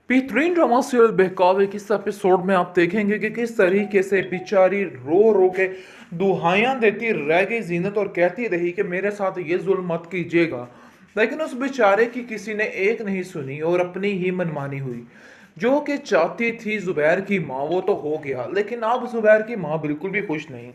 बेहतरीन drama serial बहकावे की इस एपिसोड में आप देखेंगे कि किस तरीके से बेचारी रो रो के दुहाइयां देती रह गई जीनत और कहती रही कि मेरे साथ ये जुल्म मत कीजिएगा। लेकिन उस बेचारे की किसी ने एक नहीं सुनी और अपनी ही मनमानी हुई। जो कि चाहती थी जुबैर की माँ वो तो हो गया, लेकिन अब जुबैर की माँ बिल्कुल भी खुश नहीं,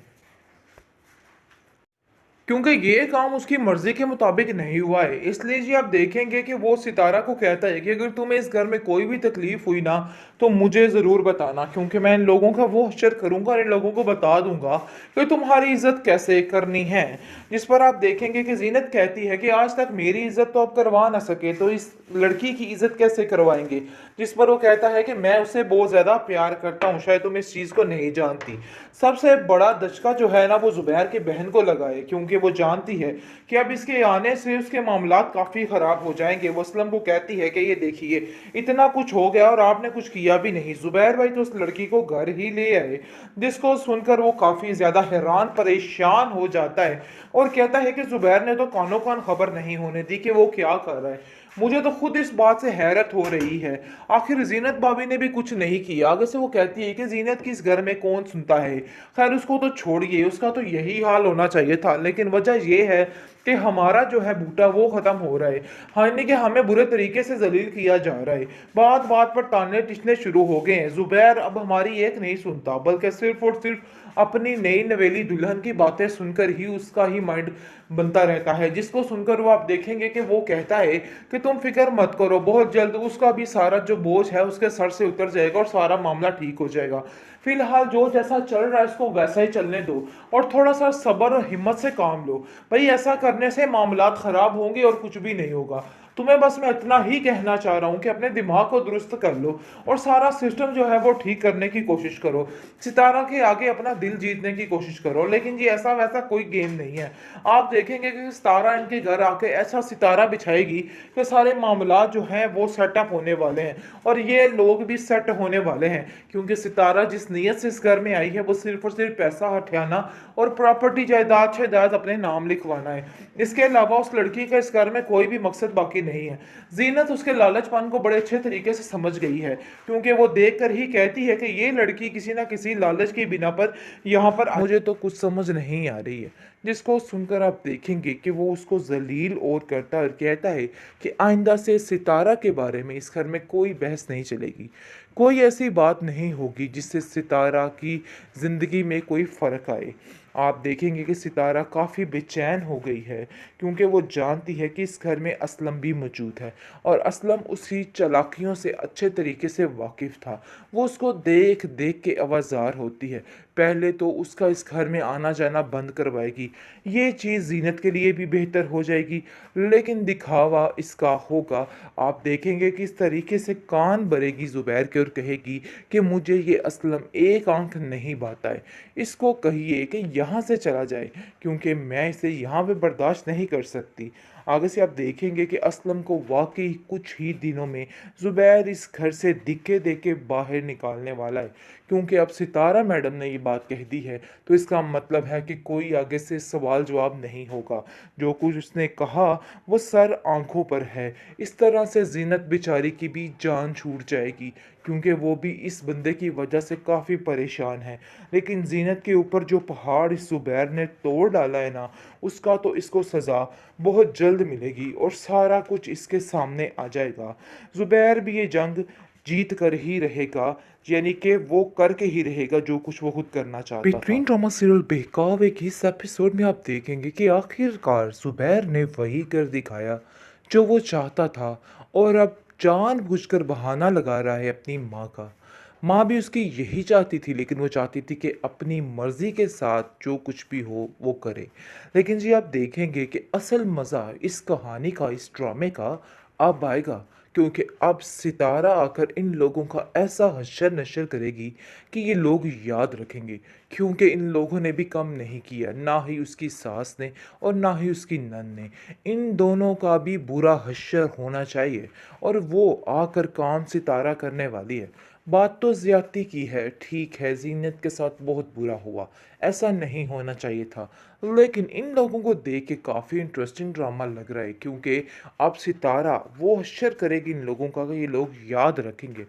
क्योंकि ये काम उसकी मर्जी के मुताबिक नहीं हुआ है। इसलिए जी आप देखेंगे कि वो सितारा को कहता है कि अगर तुम्हें इस घर में कोई भी तकलीफ हुई ना तो मुझे ज़रूर बताना, क्योंकि मैं इन लोगों का वो हश्र करूंगा और इन लोगों को बता दूंगा कि तुम्हारी इज्जत कैसे करनी है। जिस पर आप देखेंगे कि जीनत कहती है कि आज तक मेरी इज्जत तो आप करवा ना सके तो इस लड़की की इज्जत कैसे करवाएंगे। जिस पर वो कहता है कि मैं उसे बहुत ज़्यादा प्यार करता हूँ, शायद तुम इस चीज़ को नहीं जानती। सबसे बड़ा दचका जो है ना वो जुबैर की बहन को लगा है, क्योंकि वो जानती है कि अब इसके आने से उसके मामलात काफ़ी ख़राब हो जाएंगे। वो असलम को कहती है कि ये देखिए इतना कुछ हो गया और आपने कुछ किया भी नहीं। जुबैर भाई तो उस लड़की को घर ही ले आए, जिसको सुनकर वो काफ़ी ज़्यादा हैरान परेशान हो जाता है और कहता है कि जुबैर ने तो कानो कान खबर नहीं होने दी कि वो क्या कर रहा है। मुझे तो खुद इस बात से हैरत हो रही है, आखिर जीनत भाभी ने भी कुछ नहीं किया। आगे से वो कहती है कि जीनत की इस घर में कौन सुनता है, खैर उसको तो छोड़िए, उसका तो यही हाल होना चाहिए था, लेकिन वजह यह है कि हमारा जो है बूटा वो खत्म हो रहा है। हाँ, यानी कि हमें बुरे तरीके से जलील किया जा रहा है। बात बात पर ताने टिचने शुरू हो गए हैं। जुबैर अब हमारी एक नहीं सुनता, बल्कि सिर्फ और सिर्फ अपनी नई नवेली दुल्हन की बातें सुनकर ही उसका ही माइंड बनता रहता है, जिसको सुनकर वो आप देखेंगे कि वो कहता है कि तुम फिक्र मत करो, बहुत जल्द उसका भी सारा जो बोझ है उसके सर से उतर जाएगा और सारा मामला ठीक हो जाएगा। फिलहाल जो जैसा चल रहा है उसको वैसा ही चलने दो और थोड़ा सा सब्र और हिम्मत से काम लो। भाई ऐसा करने से मामलात खराब होंगे और कुछ भी नहीं होगा। तुम्हें बस मैं इतना ही कहना चाह रहा हूँ कि अपने दिमाग को दुरुस्त कर लो और सारा सिस्टम जो है वो ठीक करने की कोशिश करो। सितारा के आगे अपना दिल जीतने की कोशिश करो। लेकिन जी ऐसा वैसा कोई गेम नहीं है। आप देखेंगे कि सितारा इनके घर आके ऐसा सितारा बिछाएगी कि सारे मामला जो हैं वो सेटअप होने वाले हैं और ये लोग भी सेट होने वाले हैं, क्योंकि सितारा जिस नीयत से इस घर में आई है वो सिर्फ और सिर्फ पैसा हथियाना और प्रॉपर्टी जायदाद शायदाद अपने नाम लिखवाना है। इसके अलावा उस लड़की का इस घर में कोई भी मकसद बाकी नहीं है। जीनत उसके लालचपन को बड़े अच्छे तरीके से समझ गई है, क्योंकि वो देख कर ही कहती है कि ये लड़की किसी ना किसी लालच की बिना पर यहाँ पर मुझे तो कुछ समझ नहीं आ रही है। जिसको सुनकर आप देखेंगे कि वो उसको जलील और करता है और कहता है कि आइंदा से सितारा के बारे में इस घर में कोई बहस नहीं चलेगी, कोई ऐसी बात नहीं होगी जिससे सितारा की ज़िंदगी में कोई फ़र्क आए। आप देखेंगे कि सितारा काफ़ी बेचैन हो गई है, क्योंकि वो जानती है कि इस घर में असलम भी मौजूद है और असलम उसी चालाकियों से अच्छे तरीके से वाकिफ़ था। वो उसको देख देख के आवाज़ार होती है। पहले तो उसका इस घर में आना जाना बंद करवाएगी, ये चीज़ जीनत के लिए भी बेहतर हो जाएगी, लेकिन दिखावा इसका होगा। आप देखेंगे कि इस तरीके से कान भरेगी जुबैर के और कहेगी कि मुझे ये असलम एक आंख नहीं बाता है, इसको कहिए कि यहाँ से चला जाए, क्योंकि मैं इसे यहाँ पे बर्दाश्त नहीं कर सकती। आगे से आप देखेंगे कि असलम को वाकई कुछ ही दिनों में ज़ुबैर इस घर से दिखे देके बाहर निकालने वाला है, क्योंकि अब सितारा मैडम ने ये बात कह दी है तो इसका मतलब है कि कोई आगे से सवाल जवाब नहीं होगा। जो कुछ उसने कहा वो सर आंखों पर है। इस तरह से जीनत बेचारी की भी जान छूट जाएगी, क्योंकि वो भी इस बंदे की वजह से काफ़ी परेशान है। लेकिन जीनत के ऊपर जो पहाड़ इस ज़ुबैर ने तोड़ डाला है ना, उसका तो इसको सज़ा बहुत जल्द मिलेगी और सारा कुछ इसके सामने आ जाएगा। ज़ुबैर भी ये जंग जीत कर ही रहेगा, यानी कि वो करके ही रहेगा जो कुछ वो खुद करना चाहता था। बेहतरीन ड्रामा सीरियल बहकावे की इस एपिसोड में आप देखेंगे कि आखिरकार ज़ुबैर ने वही कर दिखाया जो वो चाहता था और अब जानबूझकर बहाना लगा रहा है अपनी माँ का। माँ भी उसकी यही चाहती थी, लेकिन वो चाहती थी कि अपनी मर्ज़ी के साथ जो कुछ भी हो वो करे। लेकिन जी आप देखेंगे कि असल मज़ा इस कहानी का, इस ड्रामे का अब आएगा, क्योंकि अब सितारा आकर इन लोगों का ऐसा हशर नशर करेगी कि ये लोग याद रखेंगे, क्योंकि इन लोगों ने भी कम नहीं किया, ना ही उसकी सास ने और ना ही उसकी नन ने। इन दोनों का भी बुरा हशर होना चाहिए और वो आकर काम सितारा करने वाली है। बात तो ज़्यादती की है, ठीक है, ज़ीनत के साथ बहुत बुरा हुआ, ऐसा नहीं होना चाहिए था। लेकिन इन लोगों को देख के काफ़ी इंटरेस्टिंग ड्रामा लग रहा है क्योंकि अब सितारा वो हश्र करेगी इन लोगों का कि ये लोग याद रखेंगे।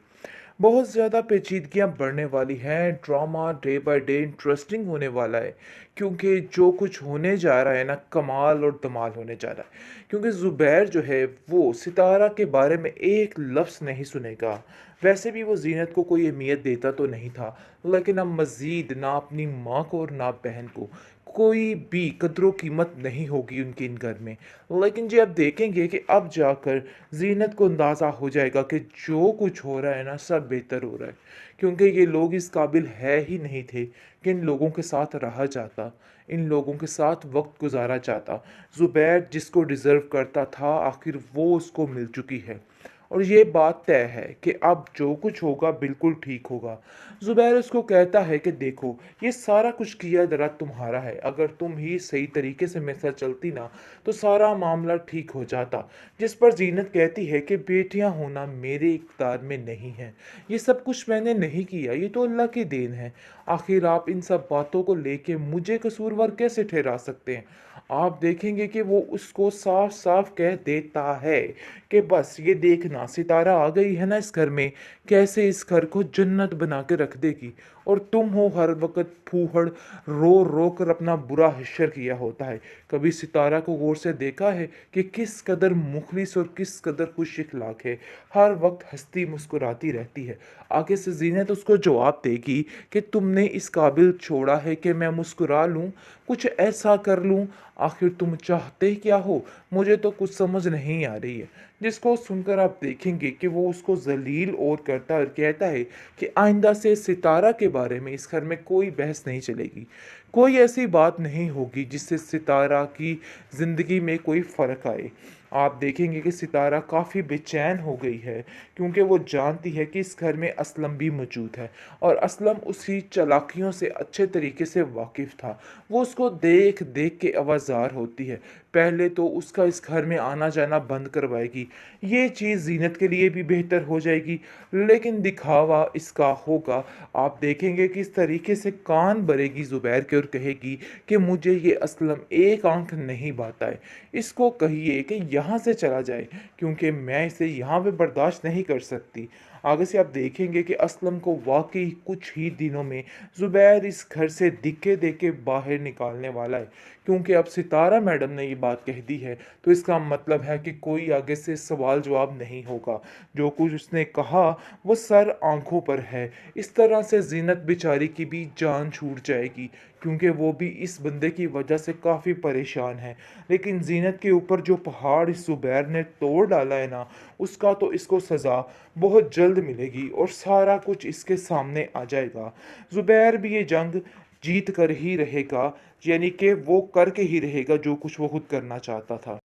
बहुत ज़्यादा पेचीदगियाँ बढ़ने वाली हैं, drama day by day interesting होने वाला है क्योंकि जो कुछ होने जा रहा है ना कमाल और धमाल होने जा रहा है। क्योंकि ज़ुबैर जो है वो सितारा के बारे में एक लफ्ज़ नहीं सुनेगा। वैसे भी वो ज़ीनत को कोई अहमियत देता तो नहीं था, लेकिन अब मज़ीद ना अपनी माँ को और ना बहन को कोई भी कदर कीमत नहीं होगी उनके इन घर में। लेकिन जी आप देखेंगे कि अब जाकर ज़ीनत को अंदाज़ा हो जाएगा कि जो कुछ हो रहा है ना सब बेहतर हो रहा है। क्योंकि ये लोग इस काबिल है ही नहीं थे कि इन लोगों के साथ रहा जाता, इन लोगों के साथ वक़्त गुज़ारा जाता। ज़ुबैर जिसको डिज़र्व करता था आखिर वो उसको मिल चुकी है। और ये बात तय है कि अब जो कुछ होगा बिल्कुल ठीक होगा। ज़ुबैर उसको कहता है कि देखो ये सारा कुछ किया दरा तुम्हारा है, अगर तुम ही सही तरीके से मेरे साथ चलती ना तो सारा मामला ठीक हो जाता। जिस पर ज़ीनत कहती है कि बेटियां होना मेरे इख्तियार में नहीं है, ये सब कुछ मैंने नहीं किया, ये तो अल्लाह की देन है। आखिर आप इन सब बातों को लेके मुझे कसूरवार कैसे ठहरा सकते हैं? आप देखेंगे कि वो उसको साफ साफ कह देता है कि बस ये देखना सितारा आ गई है ना इस घर में, कैसे इस घर को जन्नत बना के रख देगी। और तुम हो हर वक्त फूहड़ रो रो कर अपना बुरा हश्र किया होता है। कभी सितारा को गौर से देखा है कि किस कदर मुखलिस और किस कदर खुश इखलाक है, हर वक्त हंसती मुस्कुराती रहती है। आगे से जीनत उसको जवाब देगी कि तुमने इस काबिल छोड़ा है कि मैं मुस्कुरा लूँ, कुछ ऐसा कर लूँ, आखिर तुम चाहते क्या हो, मुझे तो कुछ समझ नहीं आ रही है। जिसको सुनकर आप देखेंगे कि वो उसको जलील और करता है और कहता है कि आइंदा से सितारा के बारे में इस घर में कोई बहस नहीं चलेगी, कोई ऐसी बात नहीं होगी जिससे सितारा की ज़िंदगी में कोई फ़र्क आए। आप देखेंगे कि सितारा काफ़ी बेचैन हो गई है क्योंकि वो जानती है कि इस घर में असलम भी मौजूद है और असलम उसी चालाकियों से अच्छे तरीके से वाकिफ़ था। वो उसको देख देख के आवाज़ार होती है। पहले तो उसका इस घर में आना जाना बंद करवाएगी, ये चीज़ ज़ीनत के लिए भी बेहतर हो जाएगी, लेकिन दिखावा इसका होगा। आप देखेंगे कि इस तरीके से कान भरेगी ज़ुबैर के और कहेगी कि मुझे ये असलम एक आंख नहीं भाता है, इसको कहिए कि यहाँ से चला जाए क्योंकि मैं इसे यहाँ पे बर्दाश्त नहीं कर सकती। आगे से आप देखेंगे कि असलम को वाकई कुछ ही दिनों में ज़ुबैर इस घर से दिखे देके बाहर निकालने वाला है क्योंकि अब सितारा मैडम ने ये बात कह दी है तो इसका मतलब है कि कोई आगे से सवाल जवाब नहीं होगा। जो कुछ उसने कहा वो सर आंखों पर है। इस तरह से जीनत बेचारी की भी जान छूट जाएगी क्योंकि वो भी इस बंदे की वजह से काफ़ी परेशान है। लेकिन जीनत के ऊपर जो पहाड़ इस ज़ुबैर ने तोड़ डाला है ना, उसका तो इसको सज़ा बहुत जल्द मिलेगी और सारा कुछ इसके सामने आ जाएगा। ज़ुबैर भी ये जंग जीत कर ही रहेगा, यानी कि वो करके ही रहेगा जो कुछ वो खुद करना चाहता था।